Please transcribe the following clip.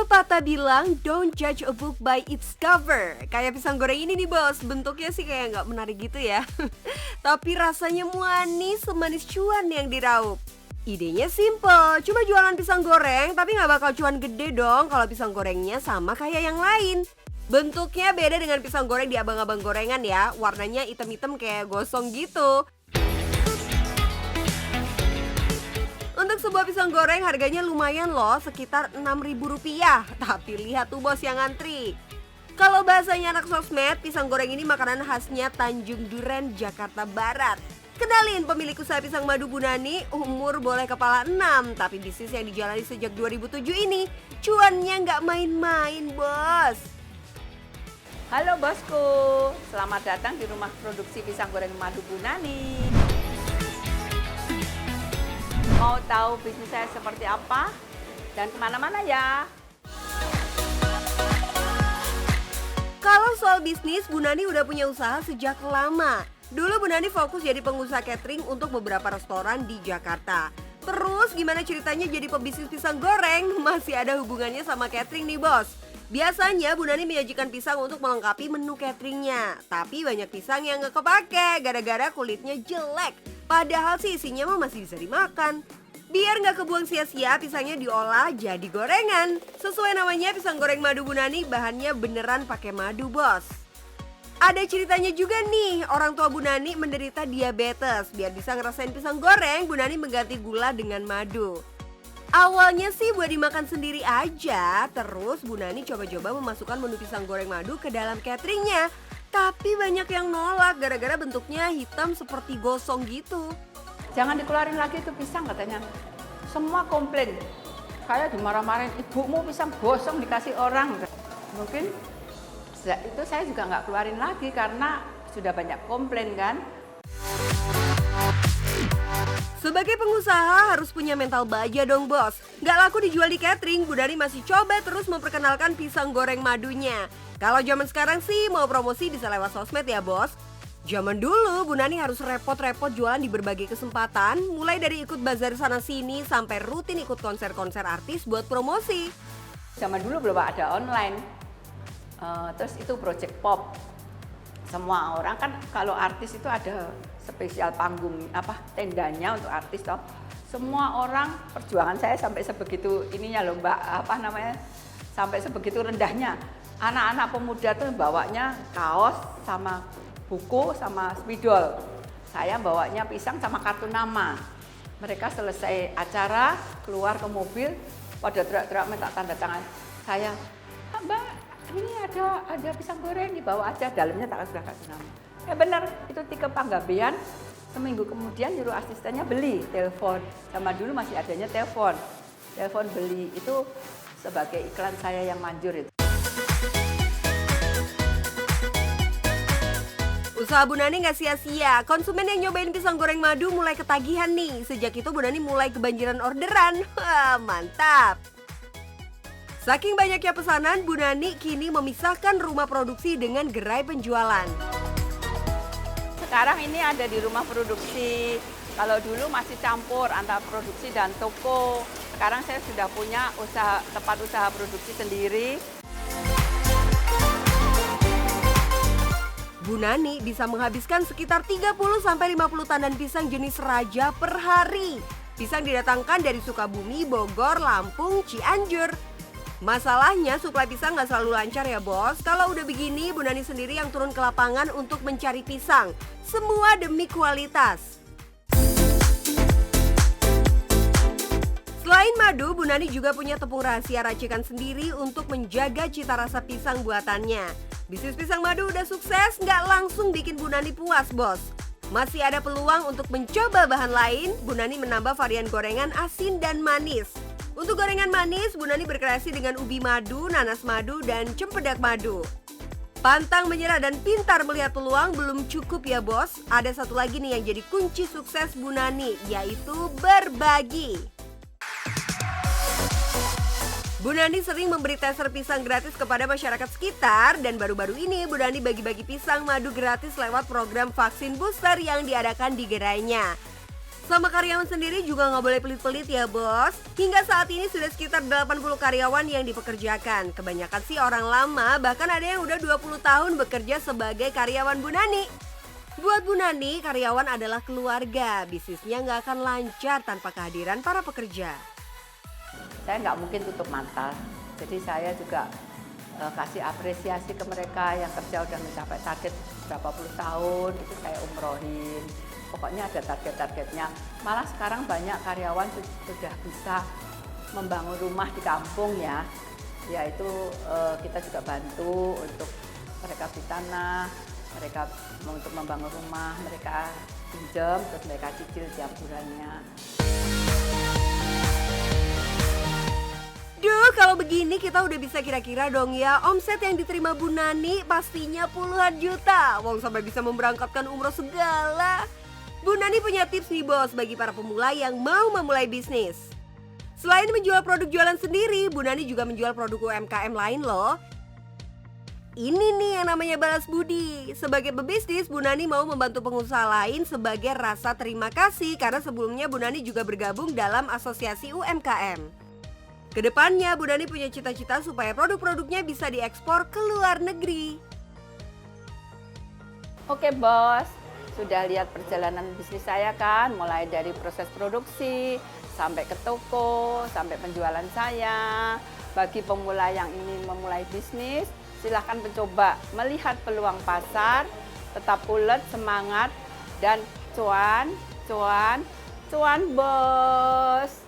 Pepatah bilang, don't judge a book by its cover. Kayak pisang goreng ini nih bos, bentuknya sih kayak nggak menarik gitu ya. Tapi rasanya manis semanis cuan yang diraup. Idenya simple, cuma jualan pisang goreng tapi nggak bakal cuan gede dong kalau pisang gorengnya sama kayak yang lain. Bentuknya beda dengan pisang goreng di abang-abang gorengan ya, warnanya hitam-hitam kayak gosong gitu. Untuk sebuah pisang goreng harganya lumayan loh, sekitar Rp6.000. Tapi lihat tuh bos yang ngantri. Kalau bahasanya anak sosmed, pisang goreng ini makanan khasnya Tanjung Duren, Jakarta Barat. Kenalin pemilik usaha pisang madu Bu Nani, umur boleh kepala 6, tapi bisnis yang dijalani sejak 2007 ini cuannya nggak main-main bos. Halo bosku, selamat datang di rumah produksi pisang goreng madu Bu Nani. Mau tahu bisnis saya seperti apa? Dan kemana-mana ya. Kalau soal bisnis, Bu Nani udah punya usaha sejak lama. Dulu Bu Nani fokus jadi pengusaha catering untuk beberapa restoran di Jakarta. Terus gimana ceritanya jadi pebisnis pisang goreng? Masih ada hubungannya sama catering nih bos. Biasanya Bu Nani menyajikan pisang untuk melengkapi menu cateringnya. Tapi banyak pisang yang nggak kepake gara-gara kulitnya jelek. Padahal sih isinya mah masih bisa dimakan. Biar nggak kebuang sia-sia, pisangnya diolah jadi gorengan. Sesuai namanya pisang goreng madu Bu Nani, bahannya beneran pakai madu bos. Ada ceritanya juga nih, orang tua Bu Nani menderita diabetes. Biar bisa ngerasain pisang goreng, Bu Nani mengganti gula dengan madu. Awalnya sih buat dimakan sendiri aja, terus Bu Nani coba-coba memasukkan menu pisang goreng madu ke dalam cateringnya. Tapi banyak yang nolak gara-gara bentuknya hitam seperti gosong gitu. Jangan dikeluarin lagi itu pisang katanya. Semua komplain. Kayak dimarah-marahin, ibumu pisang gosong dikasih orang. Mungkin itu saya juga nggak keluarin lagi karena sudah banyak komplain kan. Sebagai pengusaha harus punya mental baja dong bos. Nggak laku dijual di catering, Bu Nani masih coba terus memperkenalkan pisang goreng madunya. Kalau zaman sekarang sih mau promosi bisa lewat sosmed ya bos. Zaman dulu Bu Nani harus repot-repot jualan di berbagai kesempatan, mulai dari ikut bazar sana sini sampai rutin ikut konser-konser artis buat promosi. Zaman dulu belum ada online, terus itu project pop. Semua orang kan kalau artis itu ada spesial panggung tendanya untuk artis toh. Semua orang perjuangan saya sampai sebegitu ininya loh Mbak, sampai sebegitu rendahnya. Anak-anak pemuda tuh bawanya kaos sama buku sama spidol. Saya bawanya pisang sama kartu nama. Mereka selesai acara keluar ke mobil pada teriak-teriak minta tanda tangan. Saya, Mbak, ini ada pisang goreng dibawa aja, dalamnya tak sudah kartu nama. Ya benar, itu tiga panggabean. Seminggu kemudian nyuruh asistennya beli telepon. Sama dulu masih adanya telepon beli itu sebagai iklan saya yang manjur itu. Usaha Bu Nani nggak sia-sia, konsumen yang nyobain pisang goreng madu mulai ketagihan nih. Sejak itu Bu Nani mulai kebanjiran orderan. Wah, mantap! Saking banyaknya pesanan, Bu Nani kini memisahkan rumah produksi dengan gerai penjualan. Sekarang ini ada di rumah produksi. Kalau dulu masih campur antara produksi dan toko. Sekarang saya sudah punya tempat usaha produksi sendiri. Bu Nani bisa menghabiskan sekitar 30-50 tandan pisang jenis Raja per hari. Pisang didatangkan dari Sukabumi, Bogor, Lampung, Cianjur. Masalahnya suplai pisang nggak selalu lancar ya bos. Kalau udah begini, Bu Nani sendiri yang turun ke lapangan untuk mencari pisang. Semua demi kualitas. Selain madu, Bu Nani juga punya tepung rahasia racikan sendiri untuk menjaga cita rasa pisang buatannya. Bisnis pisang madu udah sukses, nggak langsung bikin Bu Nani puas bos. Masih ada peluang untuk mencoba bahan lain. Bu Nani menambah varian gorengan asin dan manis. Untuk gorengan manis, Bu Nani berkreasi dengan ubi madu, nanas madu, dan cempedak madu. Pantang menyerah dan pintar melihat peluang belum cukup ya bos. Ada satu lagi nih yang jadi kunci sukses Bu Nani, yaitu berbagi. Bu Nani sering memberi tester pisang gratis kepada masyarakat sekitar dan baru-baru ini Bu Nani bagi-bagi pisang madu gratis lewat program vaksin booster yang diadakan di gerainya. Sama karyawan sendiri juga nggak boleh pelit-pelit ya bos. Hingga saat ini sudah sekitar 80 karyawan yang dipekerjakan. Kebanyakan sih orang lama, bahkan ada yang udah 20 tahun bekerja sebagai karyawan Bu Nani. Buat Bu Nani, karyawan adalah keluarga. Bisnisnya nggak akan lancar tanpa kehadiran para pekerja. Saya nggak mungkin tutup mata. Jadi saya juga kasih apresiasi ke mereka yang kerja udah mencapai target berapa puluh tahun, itu saya umrohin. Pokoknya ada target-targetnya. Malah sekarang banyak karyawan sudah bisa membangun rumah di kampung ya. Yaitu kita juga bantu untuk mereka beli tanah, mereka untuk membangun rumah, mereka pinjam, terus mereka cicil tiap bulannya. Duh, kalau begini kita udah bisa kira-kira dong ya, omset yang diterima Bu Nani pastinya puluhan juta. Wong sampai bisa memberangkatkan umroh segala. Bu Nani punya tips nih bos bagi para pemula yang mau memulai bisnis. Selain menjual produk jualan sendiri, Bu Nani juga menjual produk UMKM lain loh. Ini nih yang namanya balas budi. Sebagai pebisnis, Bu Nani mau membantu pengusaha lain sebagai rasa terima kasih karena sebelumnya Bu Nani juga bergabung dalam asosiasi UMKM. Kedepannya, Bu Nani punya cita-cita supaya produk-produknya bisa diekspor ke luar negeri. Oke bos, sudah lihat perjalanan bisnis saya kan, mulai dari proses produksi, sampai ke toko, sampai penjualan saya. Bagi pemula yang ingin memulai bisnis, silahkan mencoba melihat peluang pasar, tetap ulet, semangat, dan cuan bos.